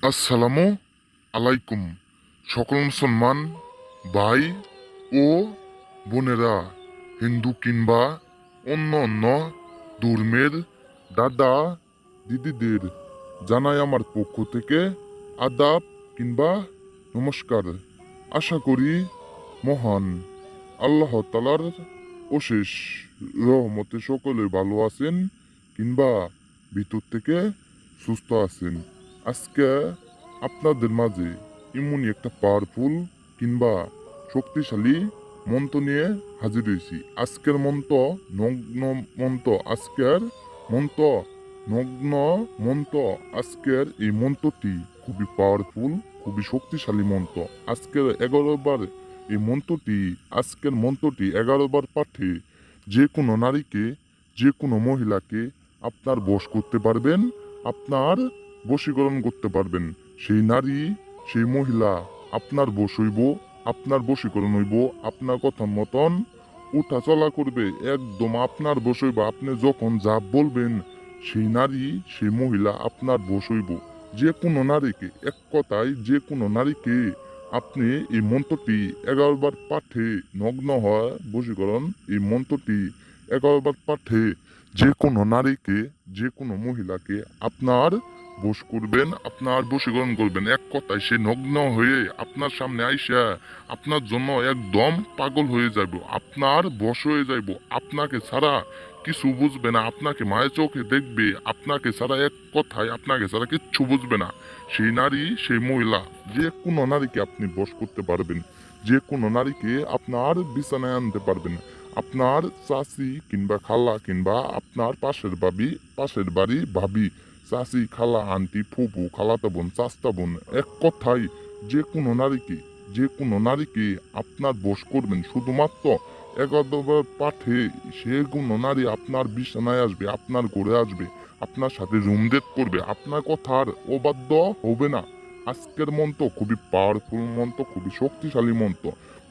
আসসালামু আলাইকুম। সকল মুসলমান ভাই ও বোনেরা, হিন্দু কিংবা অন্য অন্য ধর্মের দাদা দিদিদের জানাই আমার পক্ষ থেকে আদাব কিংবা নমস্কার। আশা করি মহান আল্লাহ তালার অশেষ রহমতে সকলে ভালো আছেন কিংবা ভিতর থেকে সুস্থ আছেন। আজকে আপনাদের মাঝে এমনই একটা পাওয়ারফুল কিংবা শক্তিশালী মন্ত্র নিয়ে হাজির হয়েছি। আজকের মন্ত্র নগ্ন মন্ত্র, আজকের মন্ত্র নগ্ন মন্ত্র। আজকের এই মন্ত্রটি খুবই পাওয়ারফুল, খুবই শক্তিশালী মন্ত্র। আজকের 11 বার এই মন্ত্রটি, আজকের মন্ত্রটি 11 বার পাঠে যে কোনো নারীকে, যে কোনো মহিলাকে আপনার বশ করতে পারবেন, আপনার বশীকরণ করতে পারবেন। সেই নারী, সেই মহিলা আপনার বশ হইব, আপনার বশীকরণ হইব, আপনার কথা মতন উঠা চলা করবে, একদম আপনার বশ হইব। আপনি যখন যা বলবেন সেই নারী, সেই মহিলা আপনার বশ হইব। যে কোনো নারীকে, এক কথায় যে কোনো নারীকে আপনি এই মন্ত্রটি 11 বার পাঠে নগ্ন হয় বশীকরণ। এই মন্ত্রটি 11 বার পাঠে যে কোনো নারীকে, যে কোনো মহিলাকে আপনার বশ করবেন, আপনার বশীকরণ করবেন। এক কথায় সে নগ্ন হয়ে আপনার সামনে আইসা আপনার জন্য একদম পাগল হয়ে যাব, আপনার বশ হয়ে যাইব। আপনাকে ছাড়া কিছু বুঝবে না, আপনাকে মায়ের চোখে দেখবে, আপনাকে ছাড়া, এক কথায় আপনাকে ছাড়া কিচ্ছু বুঝবে না। সেই নারী, সেই মহিলা, যে কোনো নারীকে আপনি বশ করতে পারবেন, যে কোনো নারীকে আপনার বিছানায় আনতে পারবেন। আপনার চাচি কিংবা খালা কিংবা আপনার পাশের পাশের বাড়ি ভাবি, চাচি, খালা, আন্টি, ফুপু, খালাতো বোন, চাস্তা বোন, এক কথায় যে কোনো নারীকে, যে কোনো নারীকে আপনার বশ করবেন শুধুমাত্র 11 বার পাঠে। সে কোনো নারী আপনার বিছানায় আসবে, আপনার ঘরে আসবে, আপনার সাথে রুম ডেট করবে, আপনার কথার অবাধ্য হবে না। আজকের মন্ত্র খুবই পাওয়ারফুল মন্ত্র, খুবই শক্তিশালী মন্ত্র।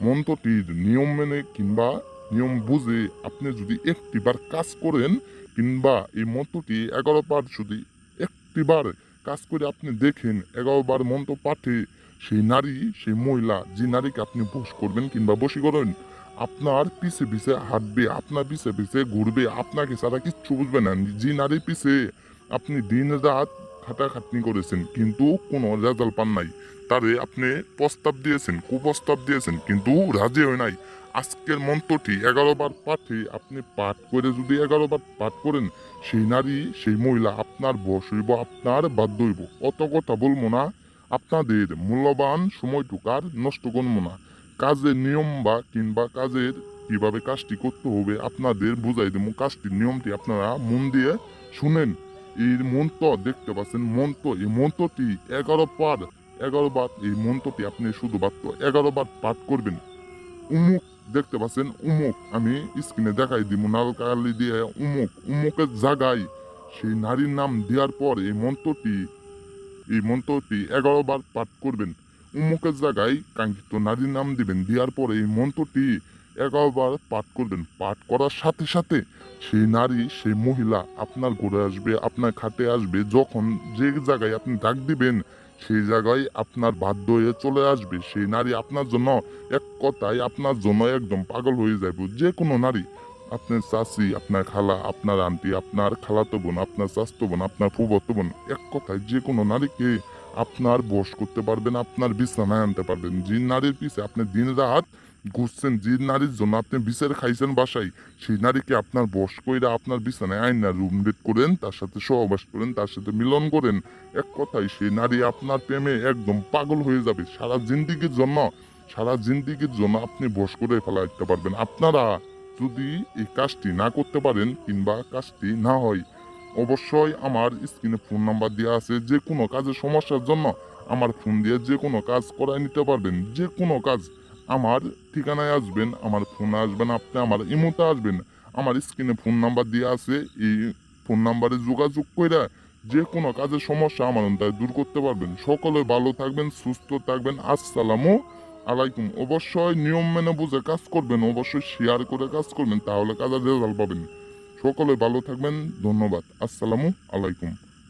মন্ত্রটির নিয়ম মেনে কিংবা নিয়ম বুঝে আপনি যদি একটিবার কাজ করেন, কিংবা এই মন্ত্রটি 11 বার যদি একটিবার কাজ করে আপনি দেখেন, 11 বার মন্ত্র পাঠে সেই নারী, সেই মহিলা, যে নারীকে আপনি বশ করবেন কিংবা বশী করেন, আপনার পিছে পিছে হাঁটবে, আপনার পিছে পিছে ঘুরবে, আপনাকে ছাড়া কিচ্ছু বুঝবে না। যে নারীর পিছে আপনি দিন রাত খাটাখাটনি করেছেন কিন্তু কোনো রেজাল্ট পান নাই, তারে আপনি প্রস্তাব দিয়েছেন, কুপ্রস্তাব দিয়েছেন কিন্তু রাজি হয় নাই, আজকের মন্ত্রটি 11 বার পাঠে আপনি পাঠ করে যদি 11 বার পাঠ করেন, সেই নারী, সেই মহিলা আপনার বশ হইব, আপনার বাধ্য হইব। অত কথা বলবো না, আপনাদের মূল্যবান সময়টুকার নষ্ট করবো না। কাজের নিয়ম বা কিংবা কাজের কিভাবে কাজটি করতে হবে আপনাদের বুঝাই দেবো। কাজটির নিয়মটি আপনারা মন দিয়ে শুনেন। এই মন্ত্র দেখতে পাচ্ছেন, মন্ত্র, এই মন্ত্রটি 11 বার, 11 বার এই মন্ত্রটি আপনি শুধুমাত্র 11 বার পাঠ করবেন। উমুক দেখতে পাচ্ছেন, উমুক, আমি স্ক্রিনে দেখাই দিব নাল কালি দিয়ে, উমুক, উমুকের জায়গায় সেই নারীর নাম দেওয়ার পর এই মন্ত্রটি 11 বার পাঠ করবেন। উমুকের জায়গায় কাঙ্ক্ষিত নারীর নাম দিবেন, দেওয়ার পরে এই মন্ত্রটি 11 বার পাঠ করবেন। পাঠ করার সাথে সাথে সেই নারী, সেই মহিলা আপনার ঘরে আসবে, আপনার খাটে আসবে। যখন যে জায়গায় আপনি ডাক দিবেন সেই জায়গায় আপনার বাধ্য হয়ে চলে আসবে। সেই নারী আপনার জন্য, এক কথায় আপনার জন্য একদম পাগল হয়ে যাবে। যে কোনো নারী, আপনার চাচি, আপনার খালা, আপনার আন্টি, আপনার খালাতো বোন, আপনার চাচতো বোন, আপনার ফুফাতো বোন, এক কথায় যে কোনো নারীকে আপনার বশ করতে পারবেন, আপনার বিছানায় আনতে পারবেন। যে নারীর পিছে আপনি দিন রাত ঘুরছেন, যে নারীর জন্য আপনি বিচার খাইছেন বাসায়, সেই নারীকে আপনার বশ কইরা আপনার বিছানায় আইনা রুম ডেট করেন, তার সাথে সহবাস করেন, তার সাথে মিলন করেন। এক কথায় সেই নারী আপনার প্রেমে একদম পাগল হয়ে যাবে। সারা জিন্দিগির জন্য আপনি বশ করে ফেলাইতে পারবেন। আপনারা যদি এই কাজটি না করতে পারেন কিংবা কাজটি না হয়, অবশ্যই আমার স্ক্রিনে ফোন নাম্বার দেওয়া আছে। যে কোনো কাজের সমস্যার জন্য আমার ফোন দিয়ে যে কোনো কাজ করায় নিতে পারবেন। যে কোনো কাজ আমার ঠিকানায় আসবেন, আমার ফোনে আসবেন, আপনি আমার ইমোতে আসবেন, আমার স্ক্রিনে ফোন নাম্বার দেওয়া আছে। এই ফোন নাম্বারে যোগাযোগ করে যে কোনো কাজের সমস্যা আমার অন্তরে দূর করতে পারবেন। সকলে ভালো থাকবেন, সুস্থ থাকবেন। আসসালামু আলাইকুম। অবশ্যই নিয়ম মেনে বুঝে কাজ করবেন, অবশ্যই শেয়ার করে কাজ করবেন, তাহলে কাজের রেজাল্ট পাবেন। সকলে ভালো থাকবেন, ধন্যবাদ। আসসালামু আলাইকুম।